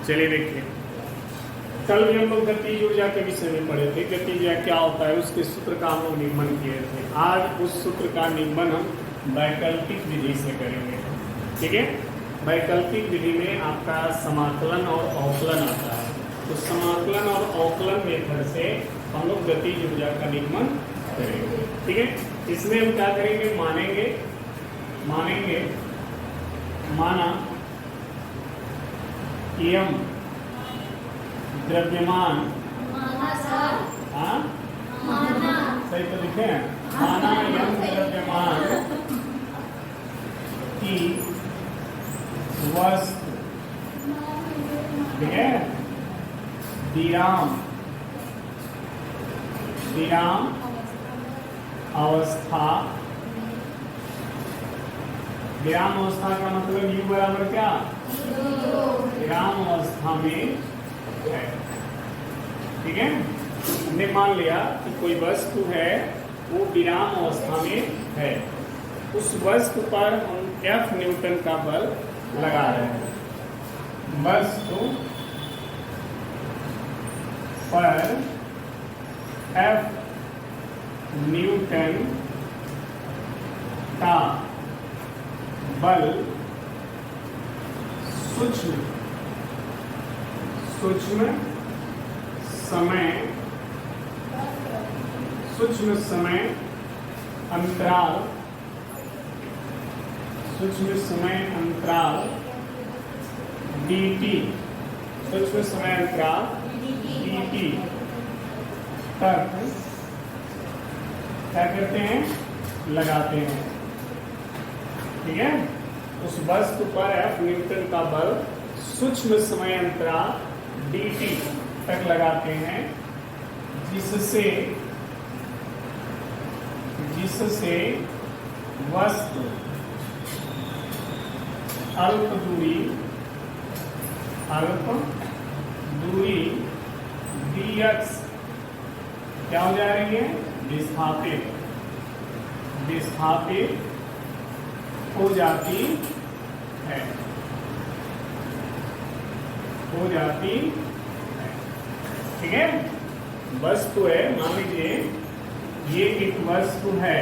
चलिए देखिए, कल भी हम लोग गतिज ऊर्जा के विषय में पढ़े थे। गतिज ऊर्जा क्या होता है, उसके सूत्र का हम लोग निगमन किए थे। आज उस सूत्र का निगमन हम वैकल्पिक विधि से करेंगे। ठीक है, वैकल्पिक विधि में आपका समाकलन और अवकलन आता है। तो समाकलन और अवकलन मेथड से हम लोग गतिज ऊर्जा का निगमन करेंगे। ठीक है, इसमें हम क्या करेंगे, मानेंगे माना यम द्रव्यमान, सही तो लिखे हैं, माना यम द्रव्यमान की वस्तु, ठीक है, विराम अवस्था। विराम अवस्था का मतलब यू बराबर क्या, विराम अवस्था में है। ठीक है, हमने मान लिया कि कोई वस्तु है वो विराम अवस्था में है। उस वस्तु पर हम एफ न्यूटन का बल लगा रहे हैं। वस्तु पर एफ न्यूटन का बल सूक्ष्म समय अंतराल dt, सूक्ष्म समय अंतराल dt तक क्या करते हैं, लगाते हैं। ठीक है, उस वस्तु पर एफ न्यूटन का बल सूक्ष्म समय अंतराल dt तक लगाते हैं, जिससे वस्तु अल्प दूरी dx क्या हो जा रही है, विस्थापित हो जाती है। ठीक है, वस्तु है, मान लीजिए ये एक वस्तु है।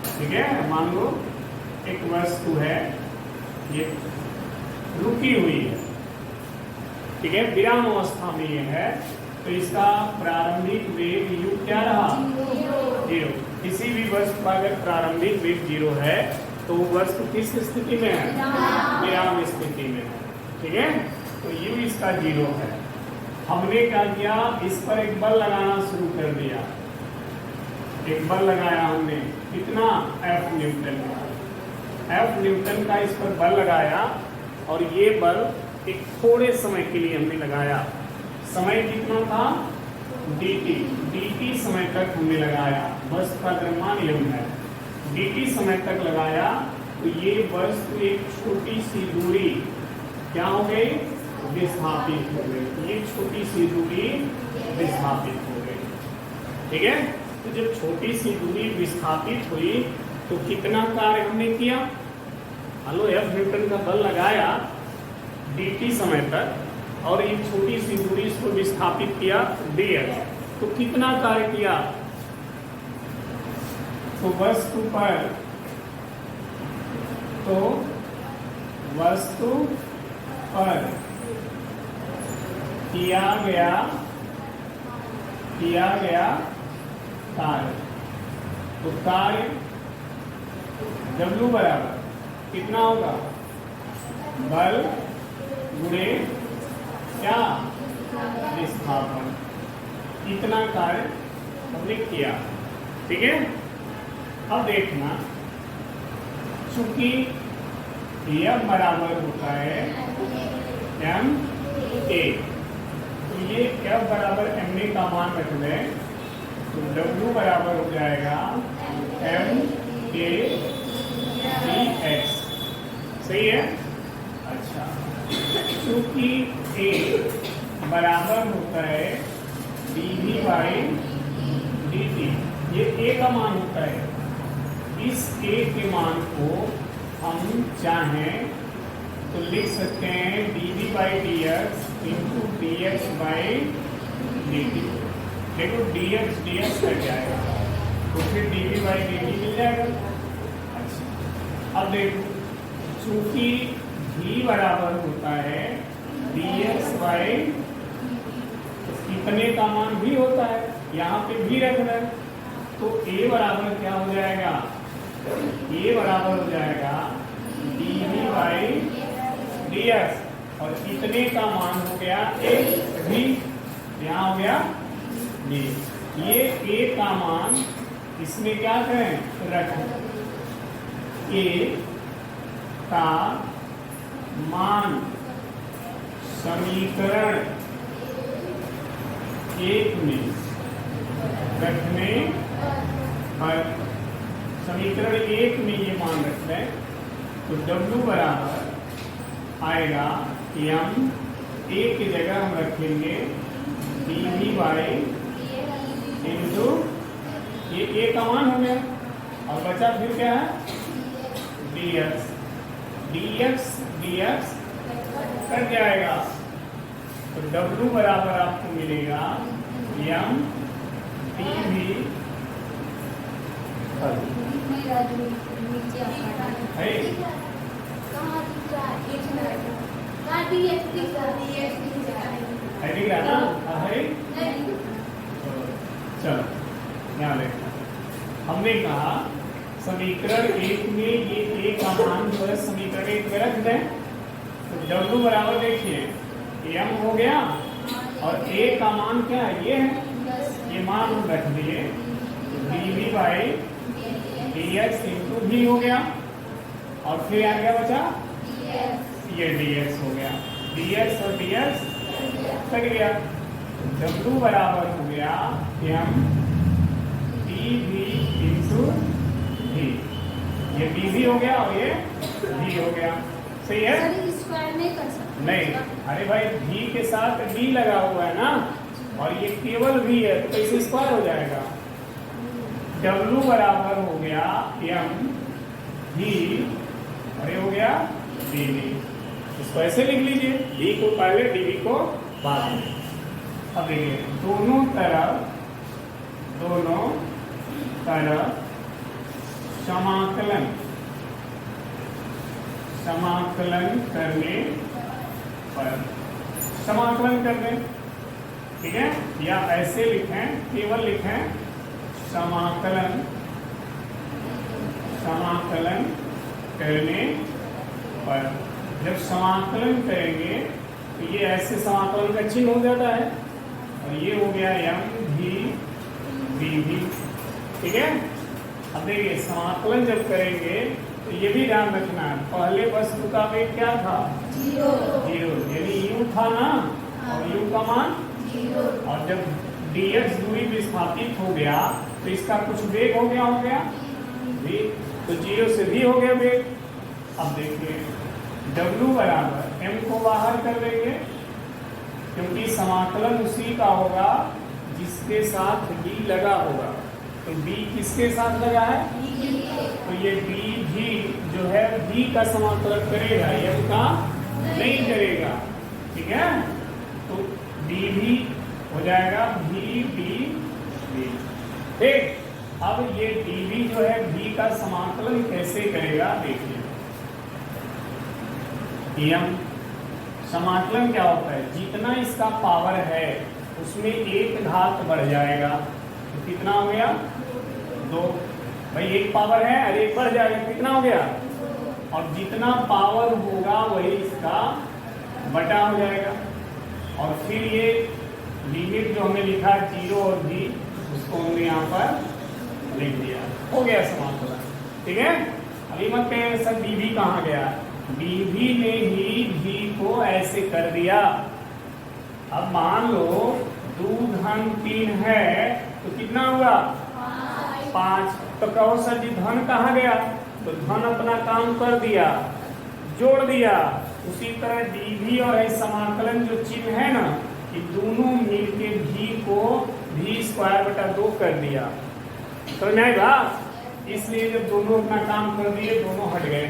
ठीक है, मान लो एक वस्तु है, ये रुकी हुई है। ठीक है, विराम अवस्था में ये है, तो इसका प्रारंभिक वेग u क्या रहा, 0। किसी भी वस्तु का अगर प्रारंभिक वेग 0 है तो वस्तु किस स्थिति में है, विराम स्थिति में है। ठीक है, तो u इसका 0 है। हमने क्या किया, इस पर एक बल लगाना शुरू कर दिया। एक बल लगाया हमने, कितना, एफ न्यूटन का इस पर बल लगाया, और ये बल एक थोड़े समय के लिए हमने लगाया। समय कितना था, dt समय तक हमने लगाया। वस्तु का द्रव्यमान यम है, dt समय तक लगाया, तो ये वस्तु एक छोटी सी दूरी क्या हो गई, विस्थापित हो गई। ये छोटी सी दूरी विस्थापित हो गई। ठीक है, तो जब छोटी सी दूरी विस्थापित हुई तो कितना कार्य हमने किया, हेलो, एफ न्यूटन का बल लगाया dt समय तक, और ये छोटी सी दूरी इसको विस्थापित किया dx, तो कितना कार्य किया, तो वस्तु पर किया गया कार्य, तो कार्य W बराबर कितना होगा, बल गुणे क्या, विस्थापन। इतना कार्य हमने किया। ठीक है, अब देखना, चूंकि यह बराबर होता है m a, तो ये f बराबर m a का मान रख लें, तो W बराबर हो जाएगा m a dx। सही है, अच्छा, क्योंकि a बराबर होता है dv बाई dt, ये a का मान होता है। इस a के मान को हम चाहें तो लिख सकते हैं dv by D x into D x by D T. देखो dx dx कट जाएगा तो फिर dv बाई डी टी मिल जाएगा। अच्छा अब देखो चूंकि v बराबर होता है dx बाई कितने का मान भी होता है, यहाँ पे भी रख रहे हैं तो a बराबर क्या हो जाएगा, a बराबर हो जाएगा dv बाई dx और कितने का मान हो गया a भी, यहाँ हो गया b। ये a का मान इसमें क्या करें रखें, a का मान समीकरण एक में रखने पर, समीकरण एक में ये मान रखते हैं तो W बराबर आएगा m, a की जगह हम रखेंगे dv बाई इंटू ये a का मान हो गया और बचा फिर क्या है dx, dx dx कट जाएगा तो W बराबर आपको मिलेगा m dv चलो यहाँ देखना, हमने कहा समीकरण एक में ये a का मान जो है समीकरण एक में रख दें तो W बराबर देखिए m हो गया और a का मान क्या है ये है, ये मान हम रख दिए dv बाई dx इंटू भी हो गया और फिर आ गया बचा ये dx हो गया, dx और dx कट गया, W बराबर हो गया m dv इंटू भी, ये dv हो गया और ये v हो गया, सही है नहीं, अरे भाई v के साथ d लगा हुआ है ना और ये केवल v है तो कैसे स्क्वायर हो जाएगा, W बराबर हो गया m v और ये हो गया dv, इसको ऐसे लिख लीजिए d को पहले dv को बाद में। अब देखिए दोनों तरफ समाकलन करने पर, समाकलन करने ठीक है, या ऐसे लिखें केवल लिखें समाकलन करने पर, जब समाकलन करेंगे तो ये ऐसे समाकलन का चिन्ह हो जाता है और ये हो गया m v dv, ठीक है। अब देखिए समाकलन जब करेंगे तो ये भी ध्यान रखना है पहले वस्तु का वेग क्या था जीरो, यानी u था ना और u का मान जीरो, और जब dx दूरी विस्थापित हो गया तो इसका कुछ वेग हो गया v, तो जीरो से v हो गया वेग। अब देखिए w बराबर m को बाहर कर देंगे क्योंकि समाकलन उसी का होगा जिसके साथ d लगा होगा, तो d किसके साथ लगा है तो ये dv जो है v का समाकलन करेगा m का नहीं करेगा, ठीक है, तो dv हो जाएगा v dv, ठीक। अब ये dv जो है v का समाकलन कैसे करेगा देखिए, m समाकलन क्या होता है जितना इसका पावर है उसमें एक घात बढ़ जाएगा तो कितना हो गया 2, भाई एक पावर है अरे एक बढ़ जाएगा कितना हो गया, और जितना पावर होगा वही इसका बटा हो जाएगा, और फिर ये लिमिट जो हमने लिखा 0 और v उसको हमने यहाँ पर लिख दिया, हो गया समाकलन, ठीक है। अभी मत कहें सर dv कहाँ गया, dv ने ही v को ऐसे कर दिया। अब मान लो 2 धन 3 है तो कितना हुआ 5, तो कहो सर जी धन कहाँ गया, तो धन अपना काम कर दिया जोड़ दिया। उसी तरह dv और समाकलन जो चिन्ह है ना कि दोनों मिलके v को v²/2 कर दिया, तो नहीं बा, इसलिए जब दोनों अपना काम कर दिए दोनों हट गए,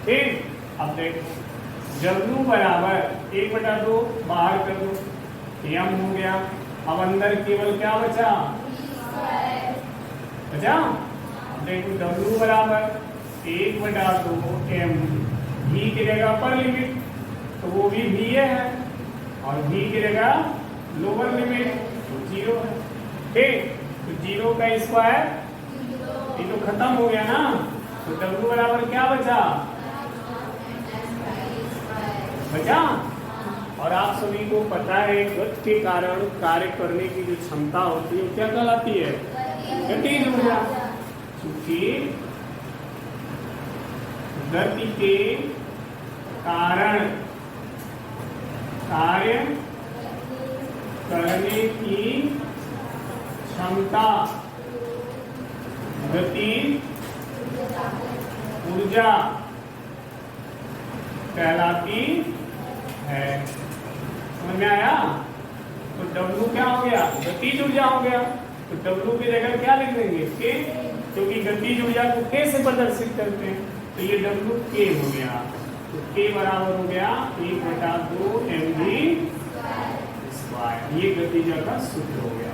ठीक। अब देखो W बराबर 1/2 बाहर कर दो, m हो गया। अब अंदर केवल क्या बचा? अब देखो W बराबर 1/2 m, v की जगह पर लिमिट तो वो भी v है, और v की जगह लोअर लिमिट तो 0 है। ठीक, तो 0 का स्क्वायर ये तो खत्म हो गया ना, तो W बराबर क्या बचा? और आप सभी को पता है गति के कारण कार्य करने की जो क्षमता होती है वो क्या कहलाती है? गतिज ऊर्जा। क्योंकि गति के कारण कार्य करने की क्षमता गतिज ऊर्जा कहलाती है। समझ में आया? तो W क्या हो गया? गतिज ऊर्जा हो गया। तो W की जगह क्या लिख देंगे? K, क्योंकि गतिज ऊर्जा को K से प्रदर्शित करते हैं, तो ये W K हो गया। तो K बराबर हो गया 1/2 mv स्क्वायर। ये गतिज का सूत्र हो गया।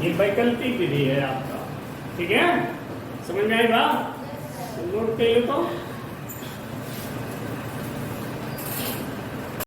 ये वैकल्पिक विधि है आपका। ठीक है, समझ में आएगा? नोट कर लो तो।